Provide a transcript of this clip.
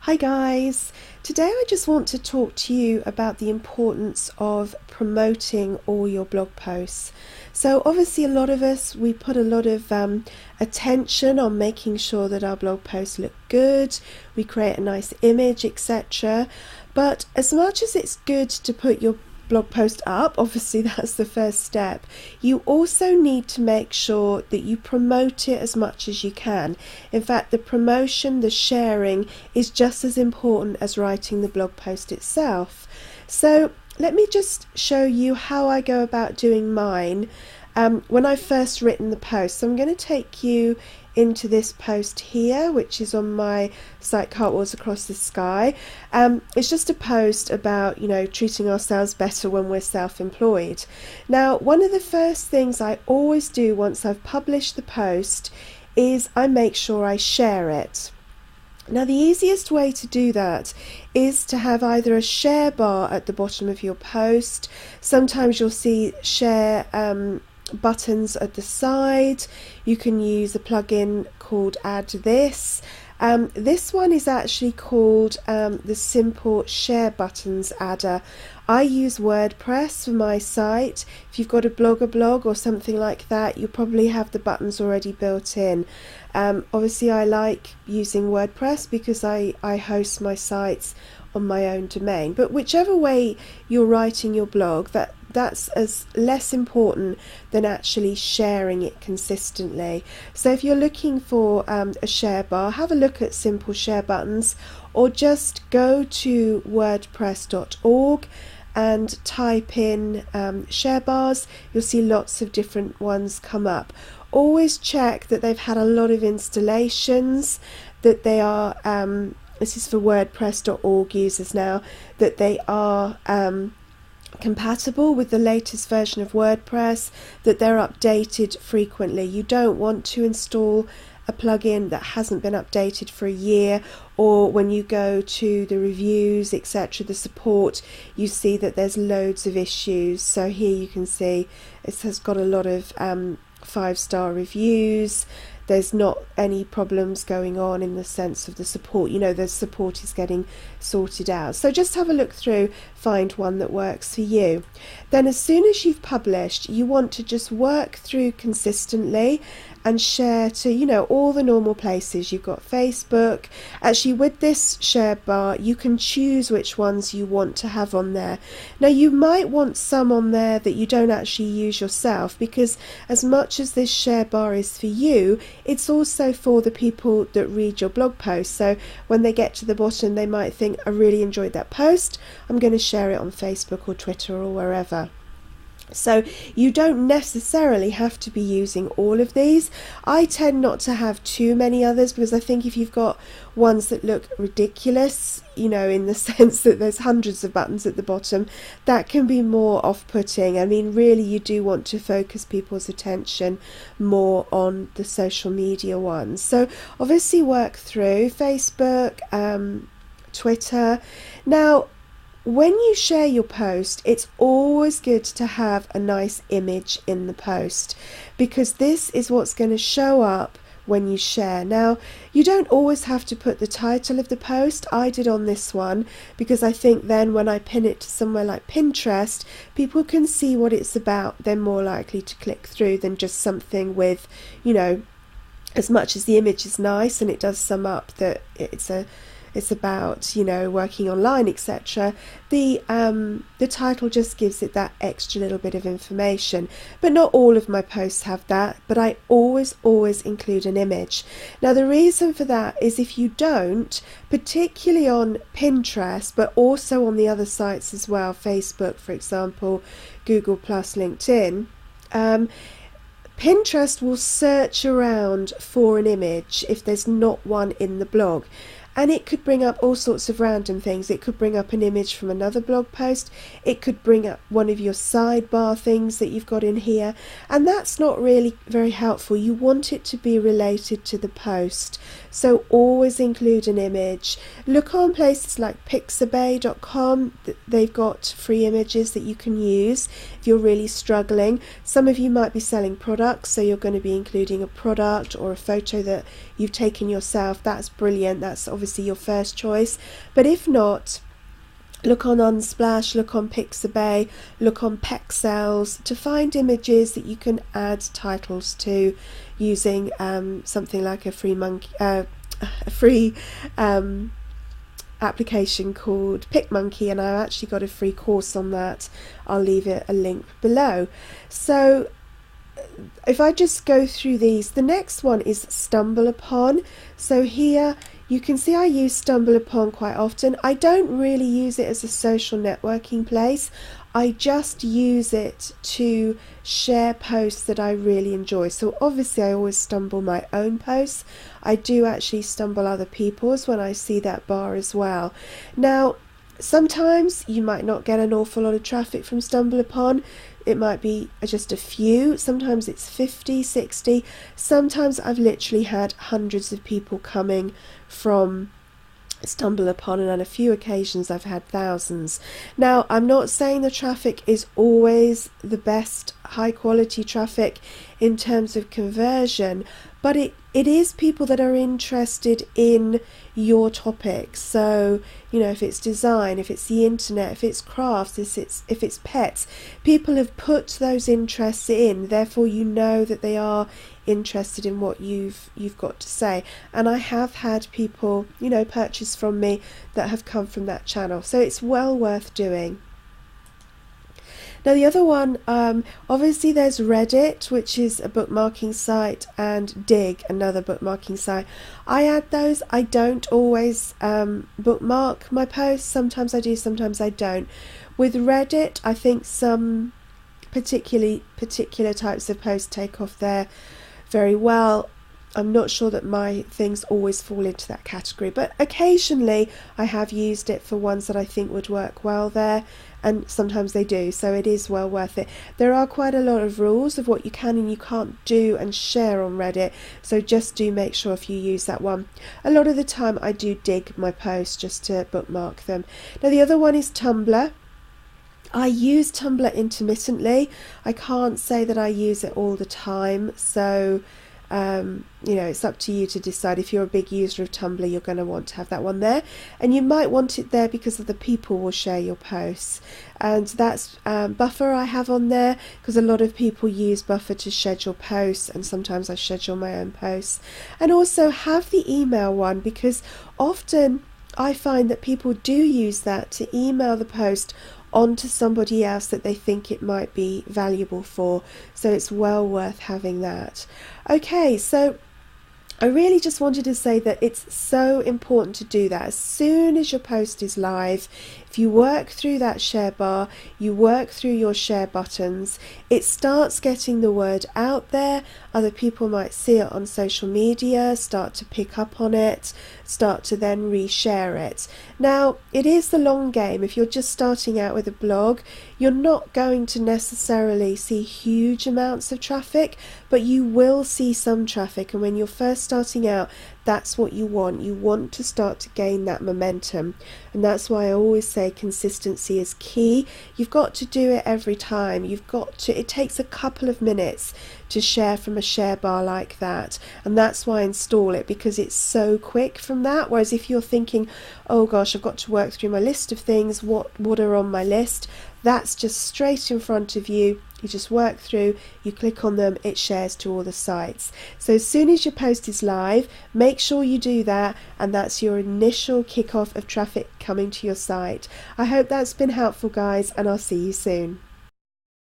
Hi guys! Today I just want to talk to you about the importance of promoting all your blog posts. So obviously a lot of us, we put a lot of attention on making sure that our blog posts look good, we create a nice image, etc. But as much as it's good to put your blog post up, obviously that's the first step, you also need to make sure that you promote it as much as you can. In fact, the promotion, the sharing is just as important as writing the blog post itself. So let me just show you how I go about doing mine when I've first written the post. So I'm going to take you into this post here, which is on my site Cartwheels Across the Sky. It's just a post about, treating ourselves better when we're self-employed. Now, one of the first things I always do once I've published the post is I make sure I share it. Now, the easiest way to do that is to have either a share bar at the bottom of your post. Sometimes you'll see share buttons at the side. You can use a plugin called Add This. This one is actually called the Simple Share Buttons Adder. I use WordPress for my site. If you've got a blog or something like that, you probably have the buttons already built in. Obviously I like using WordPress because I host my sites on my own domain, but whichever way you're writing your blog, that's as less important than actually sharing it consistently. So if you're looking for a share bar, have a look at Simple Share Buttons, or just go to wordpress.org and type in share bars. You'll see lots of different ones come up. Always check that they've had a lot of installations, that they are this is for wordpress.org users now, that they are compatible with the latest version of WordPress, that they're updated frequently. You don't want to install a plugin that hasn't been updated for a year, or when you go to the reviews, etc., the support, you see that there's loads of issues. So here you can see it has got a lot of 5-star reviews. There's not any problems going on in the sense of the support. The support is getting sorted out. So just have a look through, find one that works for you. Then as soon as you've published, you want to just work through consistently and share to, all the normal places. You've got Facebook. Actually, with this share bar, you can choose which ones you want to have on there. Now, you might want some on there that you don't actually use yourself, because as much as this share bar is for you, it's also for the people that read your blog post. So when they get to the bottom, they might think, I really enjoyed that post, I'm going to share it on Facebook or Twitter or wherever. So you don't necessarily have to be using all of these. I tend not to have too many others, because I think if you've got ones that look ridiculous, in the sense that there's hundreds of buttons at the bottom, that can be more off-putting. I mean, really, you do want to focus people's attention more on the social media ones. So obviously work through Facebook, Twitter. Now, when you share your post, it's always good to have a nice image in the post, because this is what's going to show up when you share. Now, you don't always have to put the title of the post. I did on this one, because I think then when I pin it to somewhere like Pinterest, people can see what it's about. They're more likely to click through than just something with, as much as the image is nice and it does sum up that it's about, working online, etc. The title just gives it that extra little bit of information. But not all of my posts have that, but I always include an image. Now, the reason for that is if you don't, particularly on Pinterest, but also on the other sites as well, Facebook, for example, Google+, LinkedIn, Pinterest will search around for an image if there's not one in the blog. And it could bring up all sorts of random things. It could bring up an image from another blog post. It could bring up one of your sidebar things that you've got in here. And that's not really very helpful. You want it to be related to the post. So always include an image. Look on places like pixabay.com. They've got free images that you can use if you're really struggling. Some of you might be selling products, so you're going to be including a product or a photo that you've taken yourself. That's brilliant. That's obviously obviously your first choice, but if not, look on Unsplash, look on Pixabay, look on Pexels to find images that you can add titles to using something like a free application called PicMonkey, and I actually got a free course on that. I'll leave a link below. So if I just go through these, the next one is StumbleUpon. So here you can see I use StumbleUpon quite often. I don't really use it as a social networking place. I just use it to share posts that I really enjoy. So obviously I always stumble my own posts. I do actually stumble other people's when I see that bar as well. Now, sometimes you might not get an awful lot of traffic from StumbleUpon. It might be just a few. Sometimes it's 50, 60. Sometimes I've literally had hundreds of people coming from StumbleUpon, and on a few occasions I've had thousands. Now, I'm not saying the traffic is always the best high quality traffic in terms of conversion, but it is people that are interested in your topic. So, you know, if it's design, if it's the internet, if it's crafts, if it's pets, people have put those interests in, therefore you know that they are interested in what you've got to say. And I have had people, you know, purchase from me that have come from that channel, so it's well worth doing. Now the other one, obviously there's Reddit, which is a bookmarking site, and Dig, another bookmarking site. I add those. I don't always bookmark my posts. Sometimes I do, sometimes I don't. With Reddit, I think some particular types of posts take off there very well. I'm not sure that my things always fall into that category, but occasionally I have used it for ones that I think would work well there, and sometimes they do, so it is well worth it. There are quite a lot of rules of what you can and you can't do and share on Reddit, so just do make sure if you use that one. A lot of the time I do dig my posts just to bookmark them. Now the other one is Tumblr. I use Tumblr intermittently. I can't say that I use it all the time, so you know, it's up to you to decide. If you're a big user of Tumblr, you're going to want to have that one there, and you might want it there because other people will share your posts. And that's Buffer I have on there because a lot of people use Buffer to schedule posts, and sometimes I schedule my own posts. And also have the email one, because often I find that people do use that to email the post onto somebody else that they think it might be valuable for, so it's well worth having that. Okay, so I really just wanted to say that it's so important to do that as soon as your post is live. If you work through that share bar, you work through your share buttons, it starts getting the word out there. Other people might see it on social media, start to pick up on it, start to then reshare it. Now, it is the long game. If you're just starting out with a blog, you're not going to necessarily see huge amounts of traffic, but you will see some traffic, and when you're first starting out, that's what you want. You want to start to gain that momentum, and that's why I always say consistency is key. You've got to do it every time. It takes a couple of minutes to share from a share bar like that, and that's why I install it, because it's so quick from that. Whereas if you're thinking, oh gosh, I've got to work through my list of things, what are on my list, that's just straight in front of you. You just work through, you click on them, it shares to all the sites. So as soon as your post is live, make sure you do that, and that's your initial kickoff of traffic coming to your site. I hope that's been helpful, guys, and I'll see you soon.